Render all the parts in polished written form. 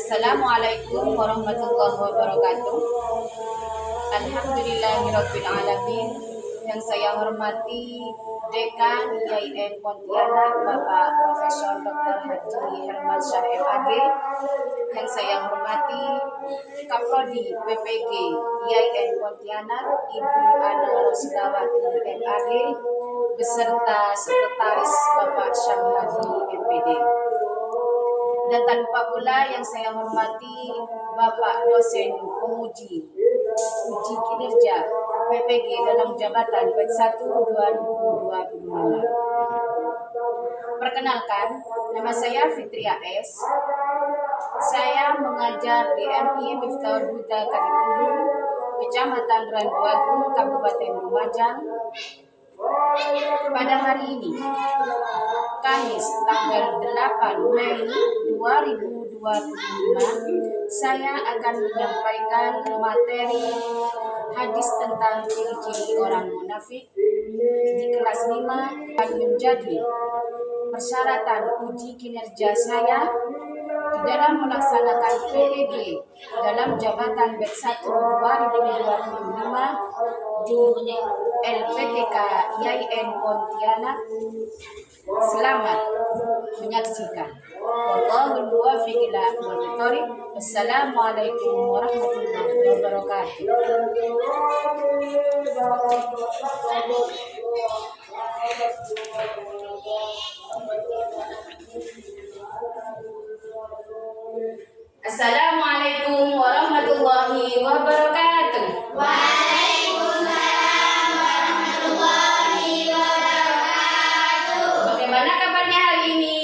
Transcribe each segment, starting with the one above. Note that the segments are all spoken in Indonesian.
Assalamualaikum warahmatullahi wabarakatuh. Alhamdulillahirabbil alamin. Yang saya hormati Dekan IAIN Pontianak Bapak Profesor Dr. Haji Herman Syah MAG. Yang saya hormati Kaprodi PPG IAIN Pontianak Ibu Ana Rosilawati MAG beserta Sekretaris Bapak Syamhadi MPD. Dan tak lupa pula yang saya hormati Bapak Dosen Penguji Uji Kinerja PPG dalam jabatan Batch 1 2025. Perkenalkan, nama saya Fitria S. Saya mengajar di MI Miftahul Huda Kalipundu, Kecamatan Randuagung, Kabupaten Lumajang. Pada hari ini, Kamis tanggal 8 Mei 2025, saya akan menyampaikan materi hadis tentang ciri-ciri orang munafik di kelas 5 dan menjadi persyaratan uji kinerja saya di dalam melaksanakan PPG dalam jabatan Batch 1 2025 di LPTK IAIN Pontianak. Selamat menyaksikan. Wallahul muwaffiq ila aqwamit thoriq. Wassalamualaikum warahmatullahi wabarakatuh. Assalamualaikum warahmatullahi wabarakatuh. Waalaikumsalam warahmatullahi wabarakatuh. Bagaimana kabarnya hari ini?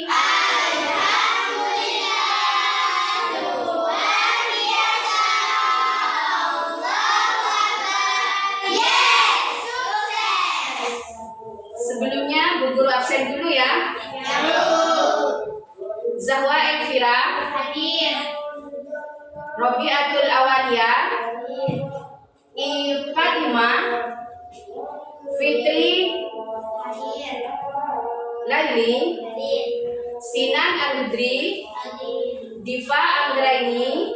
Alhamdulillah, luar biasa. Allahu Akbar. Yes, sukses. Sebelumnya Bu Guru absen dulu ya. Zahwa Elvira, Hadir. Robiatul Awalia, I Fatimah, Fitri, Hadir. Laili, Hadir. Sinan Aludri, Hadir. Diva Anggraini.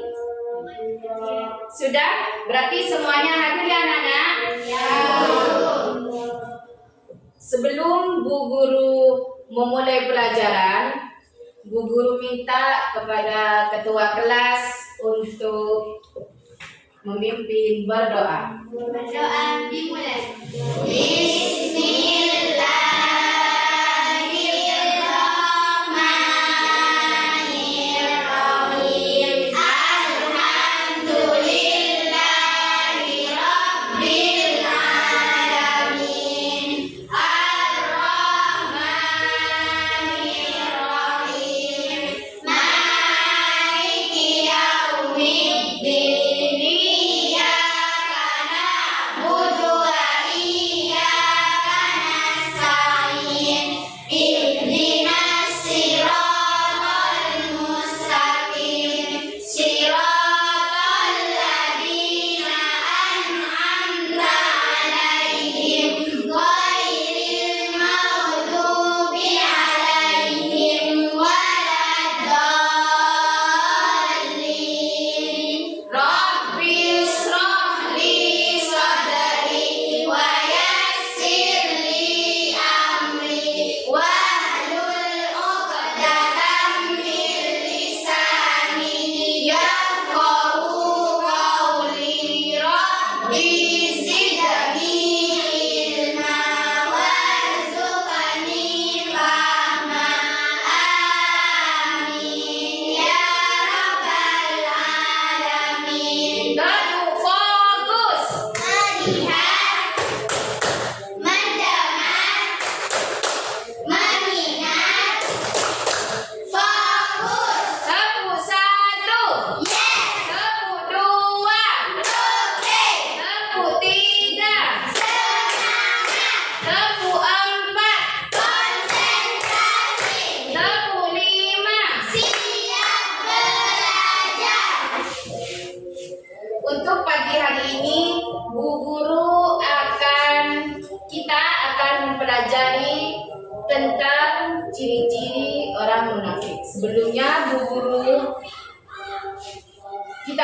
Sudah? Berarti semuanya hadir ya anak-anak? Sebelum Bu Guru memulai pelajaran, Bu Guru minta kepada ketua kelas untuk memimpin berdoa. Berdoa dimulai. Bismillahirrahmanirrahim. Alhamdulillahirabbil alamin. Ar-Rahmanirrahim. Maliki yaumiddin. Iyyaka na'budu wa iyyaka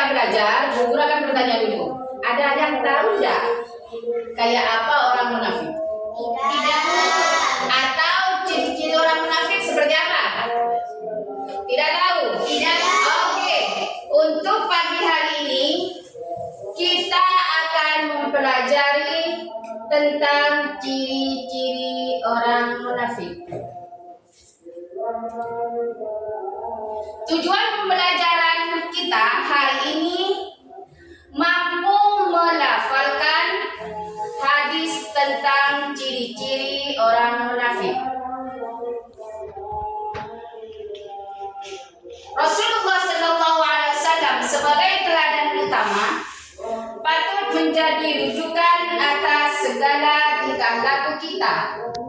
kita belajar, Bu Guru akan bertanya dulu. Ada yang tahu nggak kayak apa orang munafik? Tidak. Atau ciri-ciri orang munafik seperti apa? Tidak tahu? Tidak. Oke. Untuk pagi hari ini kita akan mempelajari tentang ciri-ciri orang munafik. Tujuan pembelajaran kita hari ini mampu melafalkan hadis tentang ciri-ciri orang munafik. Rasulullah Shallallahu Alaihi Wasallam sebagai teladan utama patut menjadi rujukan atas segala tingkah laku kita,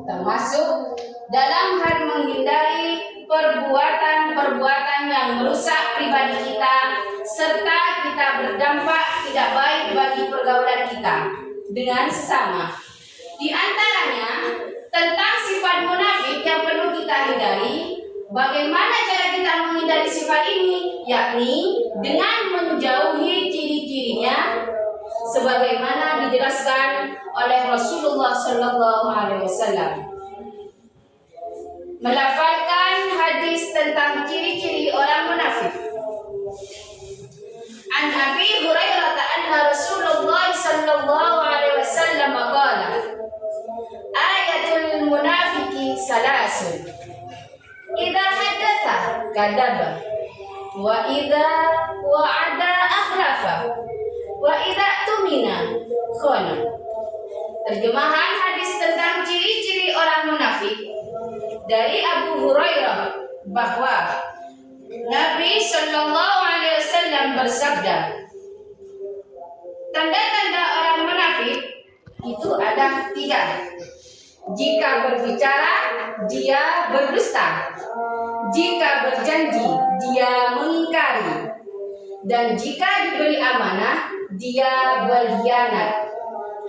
termasuk dalam hal menghindari perbuatan-perbuatan yang merusak pribadi kita serta kita berdampak tidak baik bagi pergaulan kita dengan sesama. Di antaranya tentang sifat munafik yang perlu kita hindari. Bagaimana cara kita menghindari sifat ini? Yakni dengan menjauhi ciri-cirinya sebagaimana dijelaskan oleh Rasulullah Sallallahu Alaihi Wasallam. Melafalkan hadis tentang ciri-ciri orang munafik. An Abi Hurairah anna Rasulullah Sallallahu Alaihi Wasallam qala ayatul munafiki salasun idza haddatsa kadzaba wa idza wa'ada akhlafa wa idza tumina khana. Terjemahan hadis tentang ciri-ciri orang munafik dari Abu Hurairah bahwa Nabi Shallallahu Alaihi Wasallam bersabda, tanda-tanda orang munafik itu ada 3. Jika berbicara, dia berdusta. Jika berjanji, dia mengingkari. Dan jika diberi amanah, dia berkhianat.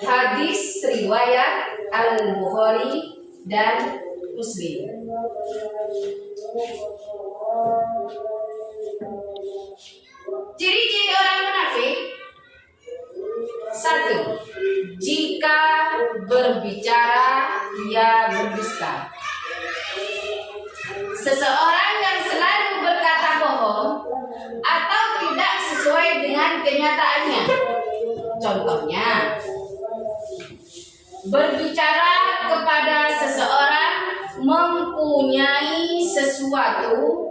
Hadis riwayat Al-Bukhari dan Muslim. Ciri-ciri orang munafik. 1. Jika berbicara dia berdusta. Seseorang yang selalu berkata bohong atau tidak sesuai dengan kenyataannya. Contohnya, berbicara kepada seseorang mempunyai sesuatu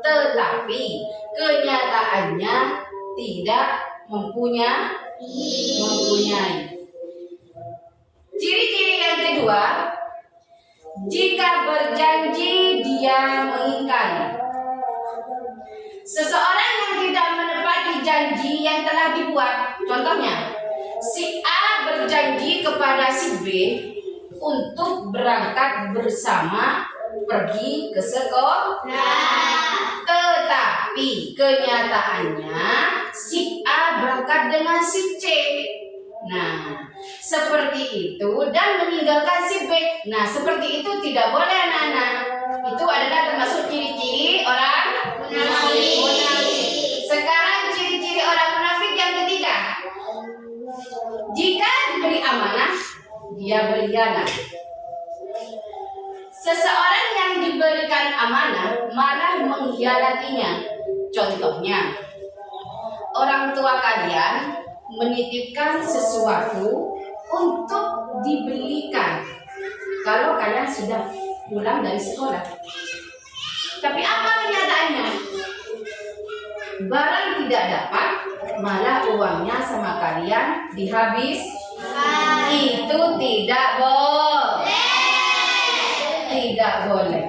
tetapi kenyataannya tidak mempunyai. Ciri-ciri yang kedua, jika berjanji dia mengingkari. Seseorang yang tidak menepati janji yang telah dibuat. Contohnya, si A berjanji kepada si B untuk berangkat bersama pergi ke sekolah. Tetapi kenyataannya si A berangkat dengan si C. Nah, seperti itu dan meninggalkan si B. Nah, seperti itu tidak boleh anak-anak. Itu adalah termasuk ciri-ciri orang munafik. Sekarang ciri-ciri orang munafik yang ketiga. Jika diberi amanah, dia berkhianat. Seseorang yang diberikan amanah malah mengkhianatinya. Contohnya, orang tua kalian menitipkan sesuatu untuk dibelikan kalau kalian sudah pulang dari sekolah. Tapi apa kenyataannya? Barang tidak dapat, malah uangnya sama kalian dihabis. Itu tidak boleh. Tidak boleh.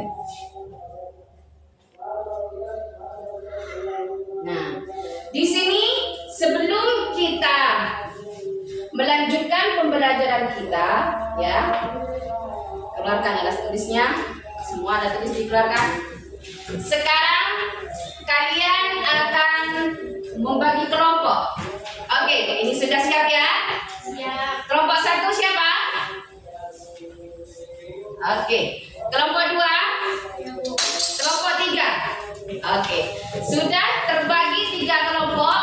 Nah, di sini sebelum kita melanjutkan pembelajaran kita, ya, keluarkan alas tulisnya. Semua alas tulis dikeluarkan. Sekarang kalian akan membagi kelompok. Oke, ini sudah siap ya? Siap. Kelompok 1 siapa? Oke. Kelompok 2? Kelompok 3? Oke. Sudah terbagi 3 kelompok.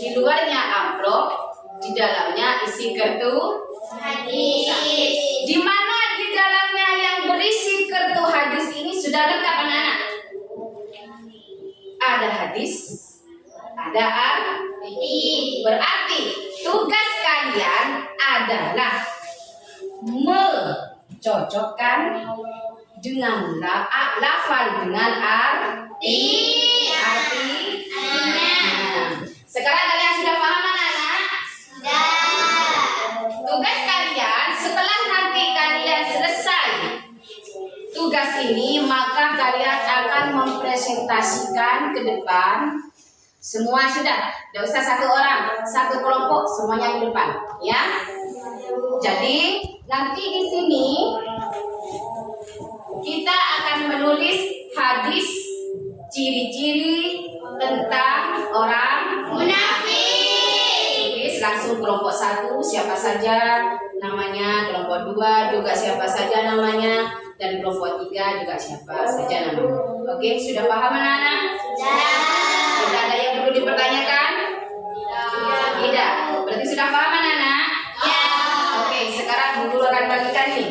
di luarnya amplop, di dalamnya isi kartu Hadis. Di mana di dalamnya yang berisi kartu hadis ini sudah lengkap anak-anak? Ada hadis, ada arti. Berarti tugas kalian adalah mencocokkan dengan lafal dengan arti. Nah, sekarang kalian sudah paham anak-anak? Tugas kalian setelah nanti kalian selesai tugas ini, maka kalian akan mempresentasikan ke depan. Semua sudah, tidak usah satu orang, satu kelompok, semuanya ke depan, ya. Jadi nanti di sini kita akan menulis hadis ciri-ciri tentang orang munafik. Tulis langsung kelompok 1 siapa saja namanya, kelompok 2 juga siapa saja namanya, dan kelompok 3 juga siapa saja namanya. Oke, sudah paham anak-anak? Tidak ada yang perlu dipertanyakan? Tidak. Berarti sudah paham anak-anak? Oke, sekarang guru akan bagikan nih.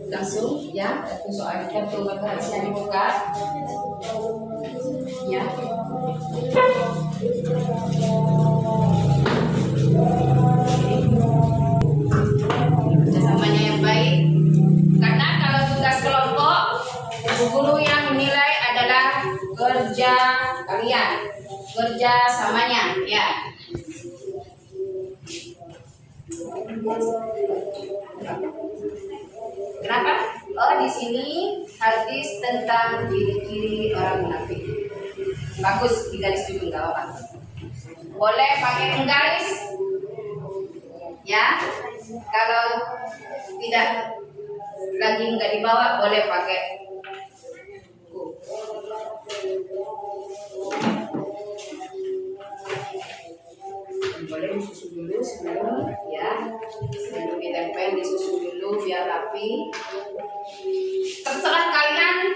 Langsung ya, soal kartu berkahasian dibuka ya. Kerjasamanya yang baik, karena kalau tugas kelompok guru yang menilai adalah kerja kalian, kerja samanya ya. Kenapa? Oh, di sini hadis tentang ciri-ciri orang munafik. Bagus, digaris dulu nggak apa-apa. Boleh pakai penggaris, ya. Kalau tidak lagi nggak dibawa, boleh pakai buku. Boleh disusun dulu sebelum ya, sebelum ditempel disusun dulu biar rapi. Terserah kalian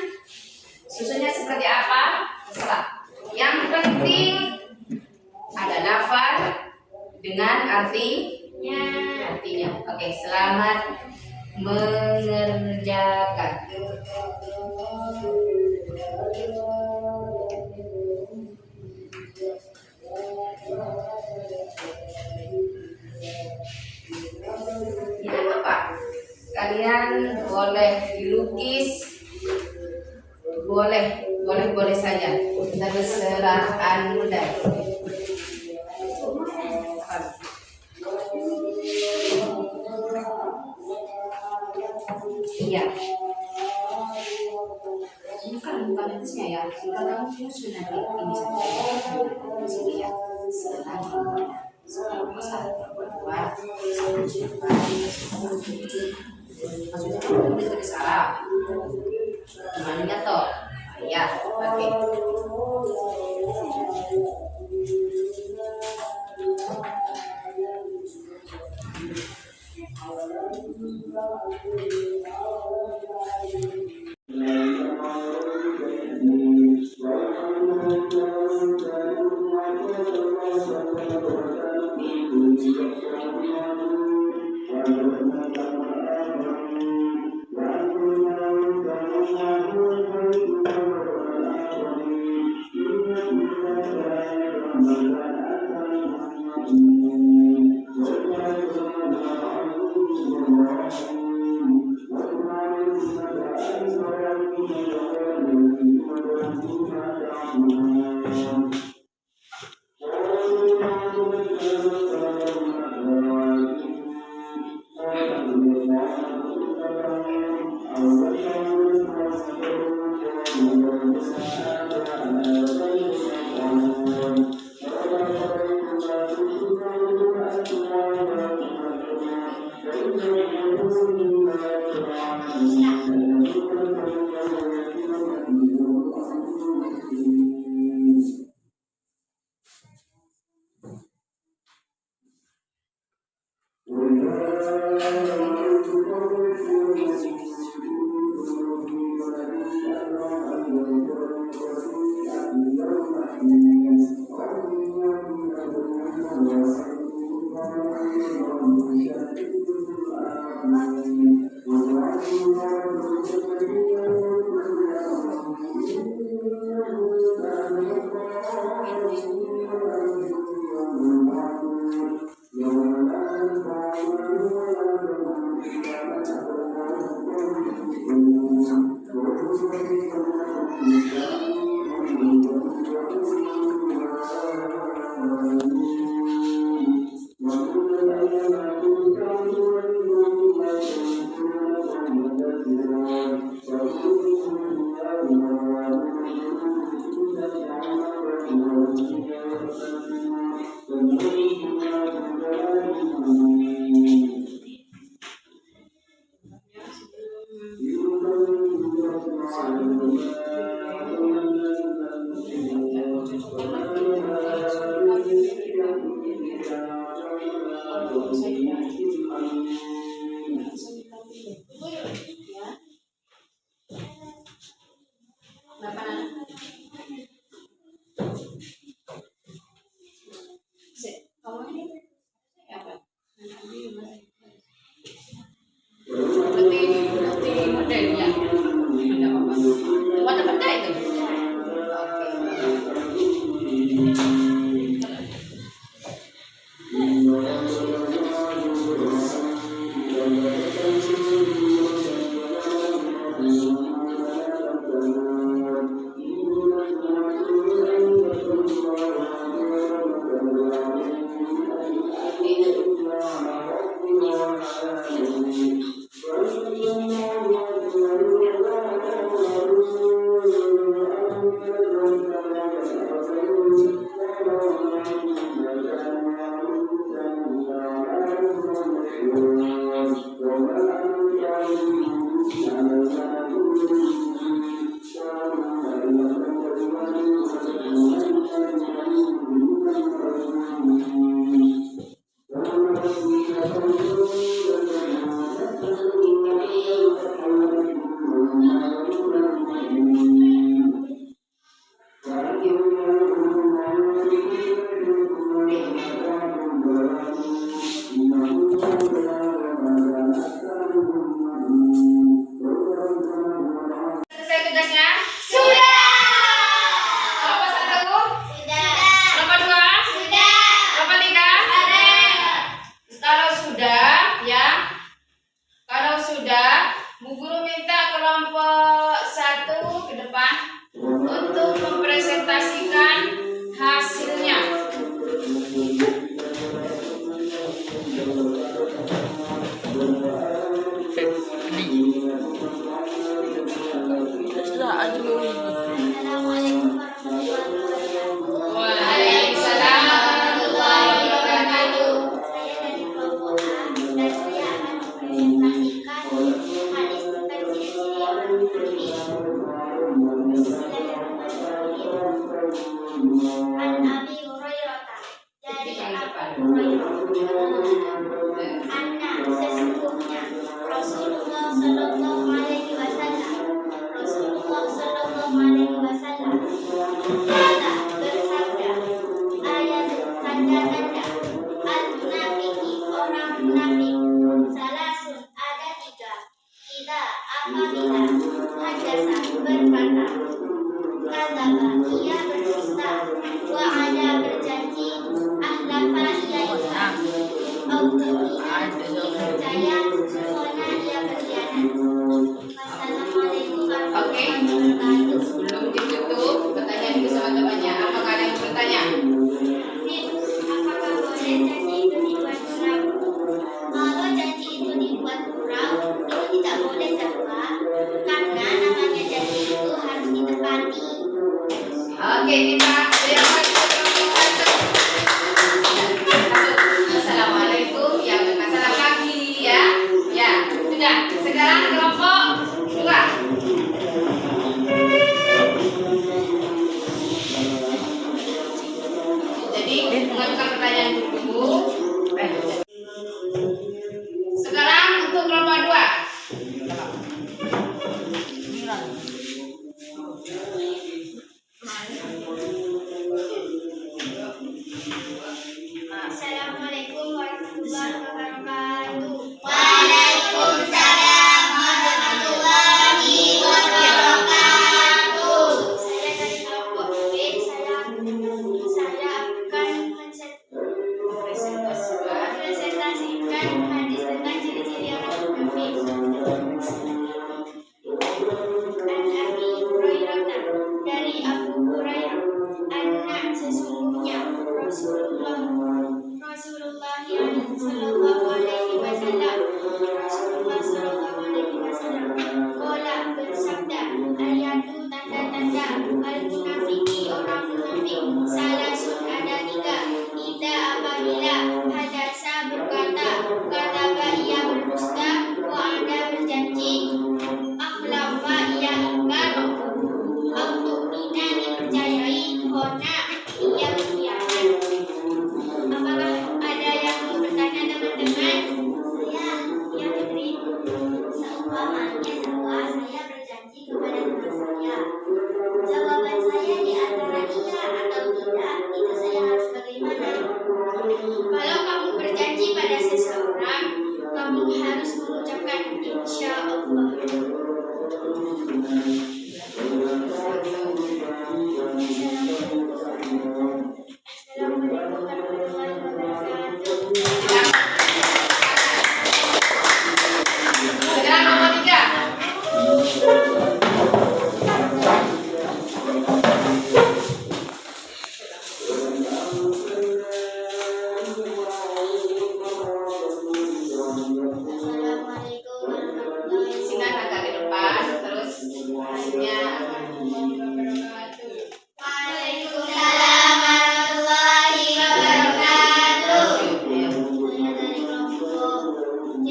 susunnya seperti apa, terserah. Yang penting ada lafal dengan artinya. Oke, selamat mengerjakan. Ya apa? Kalian boleh dilukis, boleh saja. Terserah Anda. Iya. Bukan hadisnya ya. Sudah kamu susun nanti ini saja. Di sini ya. Maksudnya kamu tulis dari Arab. Gimana toh? Ya, oke. Berarti modelnya tidak apa-apa. Warna benda itu. Bu Guru minta kelompok 1 ke depan untuk mempresentasikan hasilnya. Waalaikumsalam warahmatullahi wabarakatuh. An Abi Hurairah dari Abu Hurairah anna sesungguhnya Rasulullah sallallahu alaihi wasallam kata bersabda ayat tanda-tanda al-munafiki orang munafik salasun ada 3 kita apabila hadasa berkata kata ia berdusta wa ada berjanji ahlafa ia ingkar percaya khona ia berkhianat. Wassalamualaikum warahmatullahi wabarakatuh. Sebelum ditutup, pertanyaan itu sama temannya. Apakah ada yang bertanya? Apakah boleh janji itu dibuat surau? Kalau janji itu dibuat surau, itu tidak boleh zakah, karena namanya janji itu harus ditepati. Oke, kita Assalamualaikum. Ya, salam lagi ya. Ya, sudah. Sekarang kelompok 2. Jadi, mengajukan pertanyaan dulu. Sekarang untuk kelompok 2. Insya Allah. Assalamualaikum warahmatullahi wabarakatuh. Sekarang nomor 3. Assalamualaikum warahmatullahi Sinar agak ke depan, terus hanya Waalaikumsalam warahmatullahi wabarakatuh. Saya dari kelompok C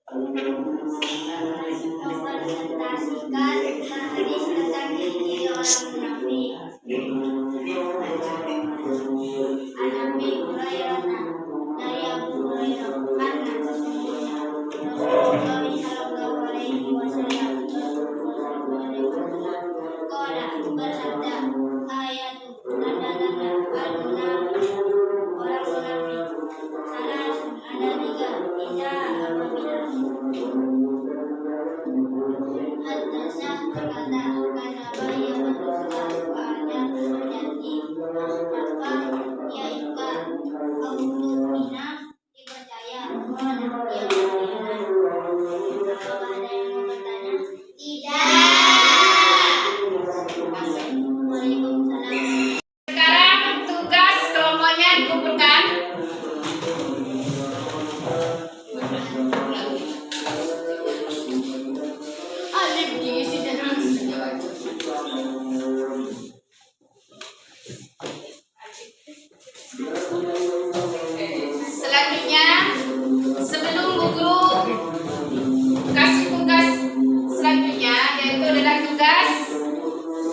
mempresentasikan hadis tentang ciri-ciri orang munafik. An Abi Hurairah, dari Abu Hurairah, karena sesungguhnya Rasulullah Shallallahu Alaihi Wasallam Qala bersabda, ayatu tanda-tanda al-munafik, orang munafik, salasun ada 3, Iza apabila hadasa berkata, kanaba ia berdusta, ada berjanji, apa ia ingkar, mina dipercaya, mana ia berkhianat. Apakah ada yang mau bertanya? Tidak. Waalaikumsalam. sekarang tugas kelompoknya dikumpulkan. Alif diisi dengan selanjutnya, sebelum Bu Guru kasih tugas selanjutnya, yaitu adalah tugas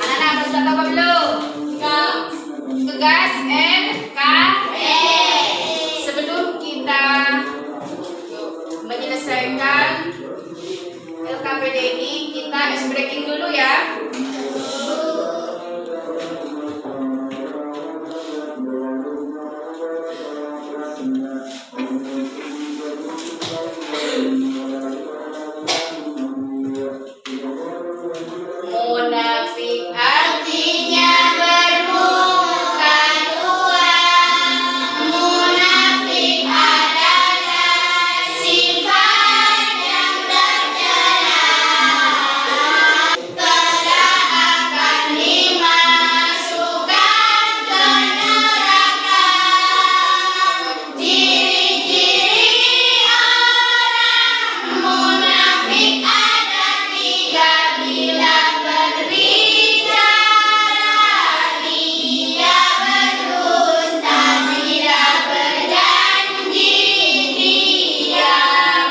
anak-anak harus tahu apa belum? Tugas LKP. Sebelum kita menyelesaikan LKPD ini, kita ice breaking dulu ya. Munafik artinya bermuka dua. Munafik adalah sifat yang tercela, kelak akan dimasukkan ke neraka. Ciri-ciri orang munafik ada 3. Bila berbicara dia berdusta, bila berjanji dia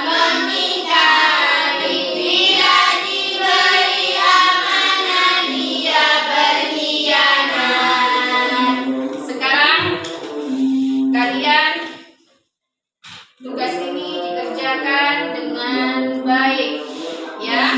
mengingkari, bila diberi amanah dia berkhianat. Sekarang kalian tugas ini dikerjakan dengan baik ya.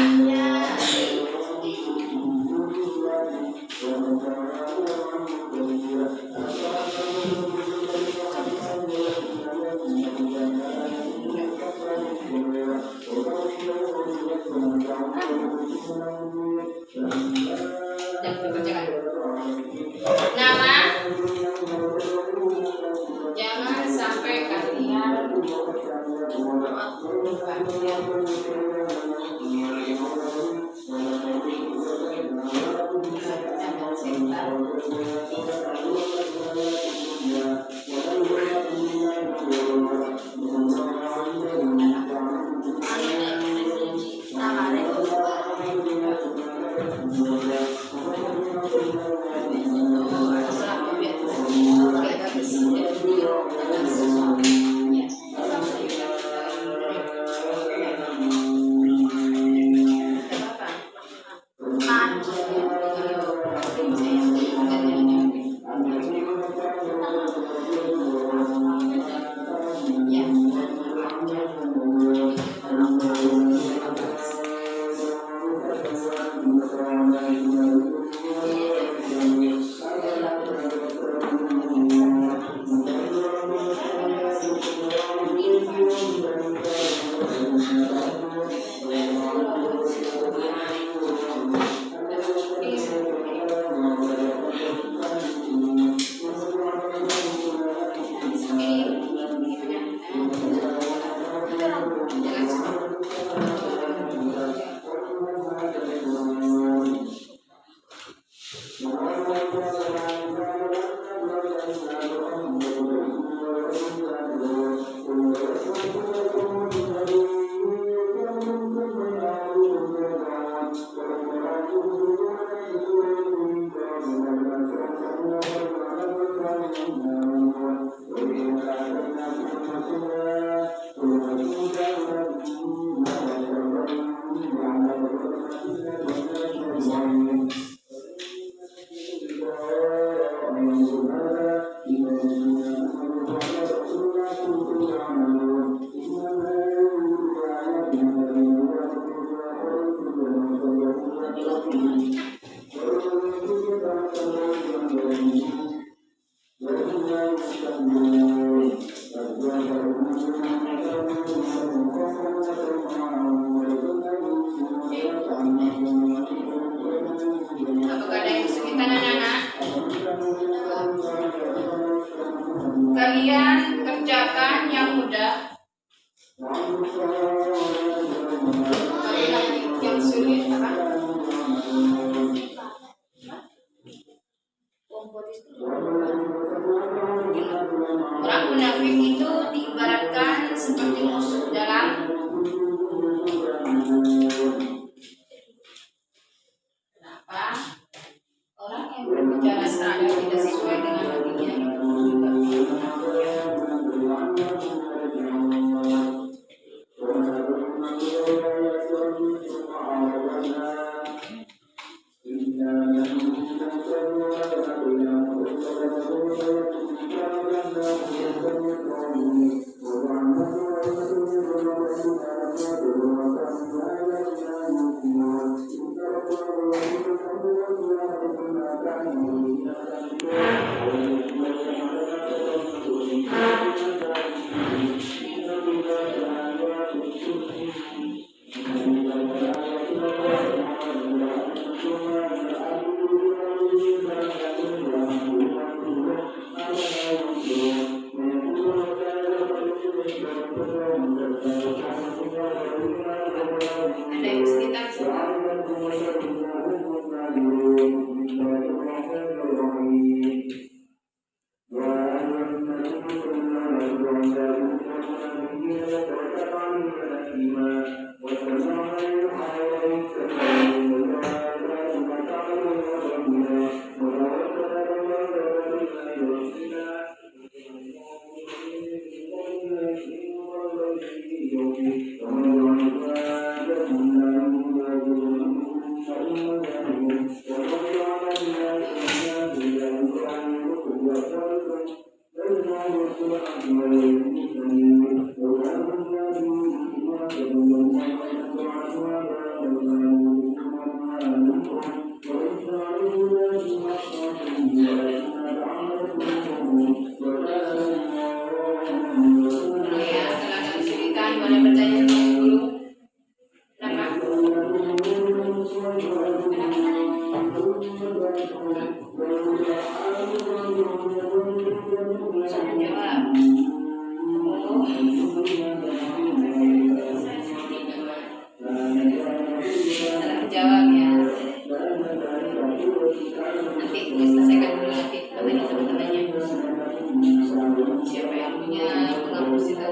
Dan dikerjakan. Nama, jangan sampai kalian Apakah ada yang kesulitan anak-anak? Kalian kerjakan yang mudah. Yang sulit apa? Orang munafik itu diibaratkan seperti musuh dalam kenapa? Orang yang berbicara seraya tidak sesuai dengan hatinya itu juga ada yang kesulitan semua. Boleh bertanya sama guru. Kenapa? Salah jawab. Oh. Salah jawab ya. Nanti diselesaikan dulu nanti katanya sama temannya. Siapa yang punya penghapus itu?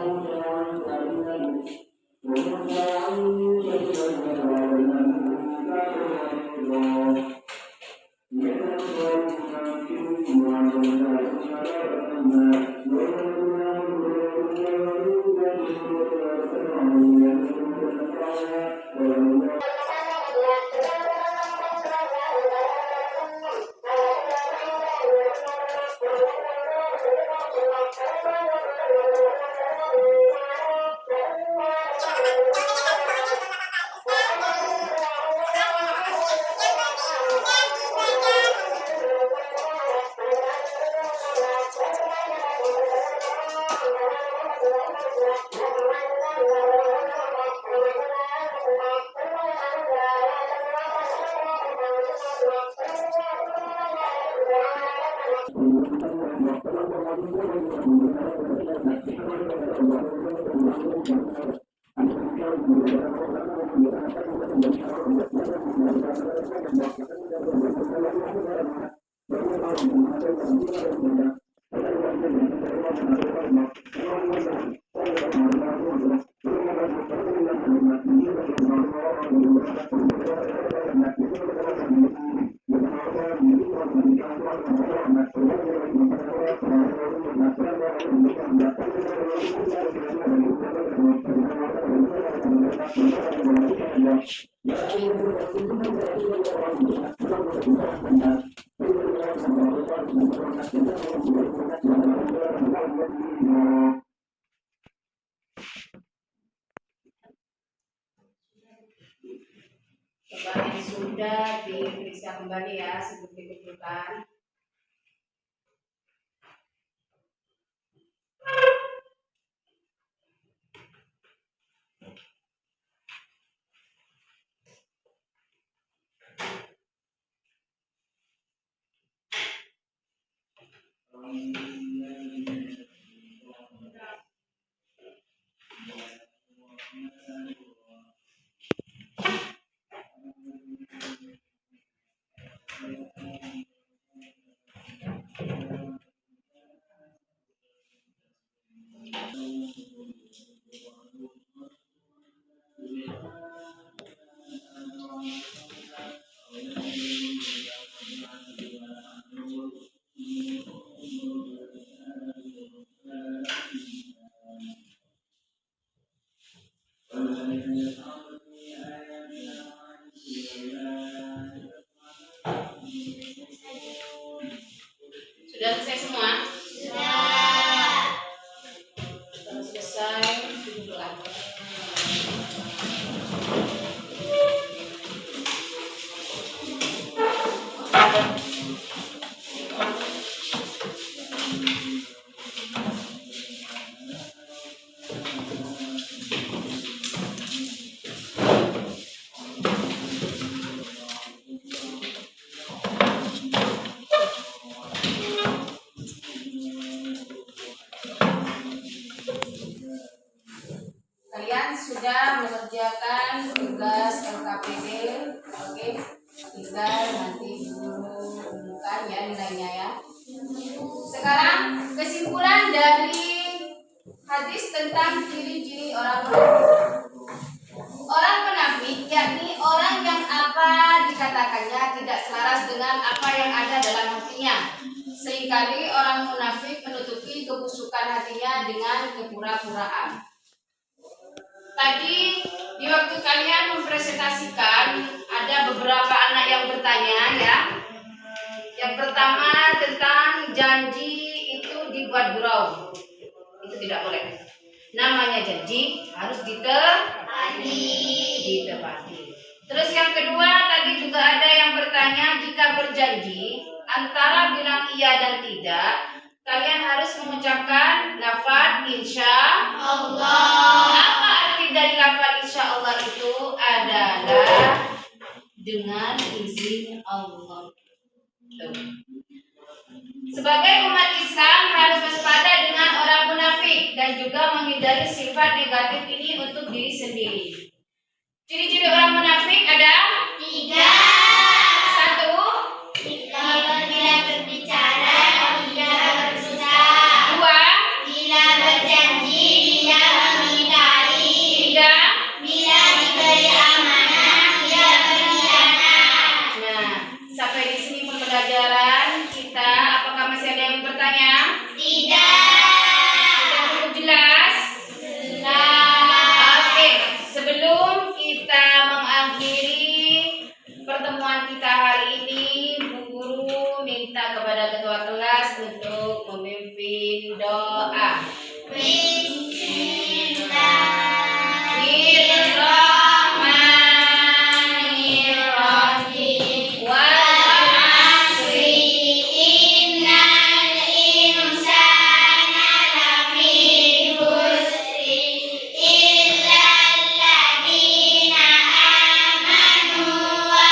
Coba yang sudah diperiksa kembali ya sebelum dikumpulkan. Sudah selesai semua? Sudah. Kalau selesai, duduklah. Kalian sudah mengerjakan tugas LKPD, oke? Tinggal nanti guru umumkan ya nilainya ya. Sekarang kesimpulan dari hadis tentang ciri-ciri orang munafik. Orang munafik yakni orang yang apa dikatakannya tidak selaras dengan apa yang ada dalam hatinya. Seringkali orang munafik menutupi kebusukan hatinya dengan kepura-puraan. Tadi di waktu kalian mempresentasikan ada beberapa anak yang bertanya ya. Yang pertama tentang janji itu dibuat gurau. Itu tidak boleh. Namanya janji harus ditepati. Terus yang kedua tadi juga ada yang bertanya jika berjanji antara bilang iya dan tidak, kalian harus mengucapkan lafaz insya Allah. Apa arti dari lafaz insya Allah itu? Adalah dengan izin Allah. Tuh. Sebagai umat Islam harus waspada dengan orang munafik dan juga menghindari sifat negatif ini untuk diri sendiri. Ciri-ciri orang munafik ada 3. 1. Bila berbicara tidak berdusta. 2. Bila berjanji dia mengingkari. 3. Bila diberi amanah dia berkhianat. Nah, sampai di sini pembelajaran kita. Apakah masih ada yang bertanya? Tidak. Sudah cukup jelas? Oke, sebelum kita mengakhiri pertemuan kita hari ini, Bu Guru minta kepada ketua kelas untuk memimpin doa. Bismillahirrahmanirrahim. Wal asri Innal insana lafi khusri illal ladzina amanu wa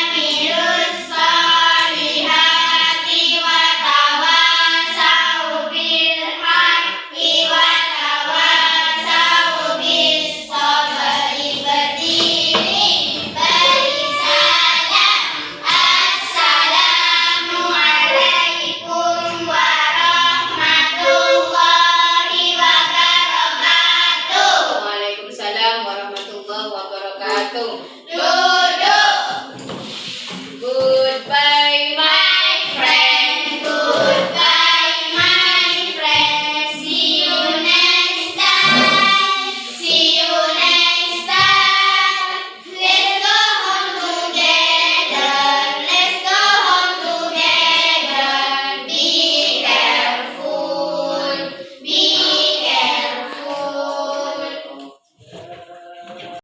amilus solihati wa tawassaw bil haqqi wa tawassaw bis sabri. Berdiri bersalam. Assalamu alaikum warahmatullahi wabarakatuh. Waalaikumsalam warahmatullahi wabarakatuh. Duduk. Goodbye.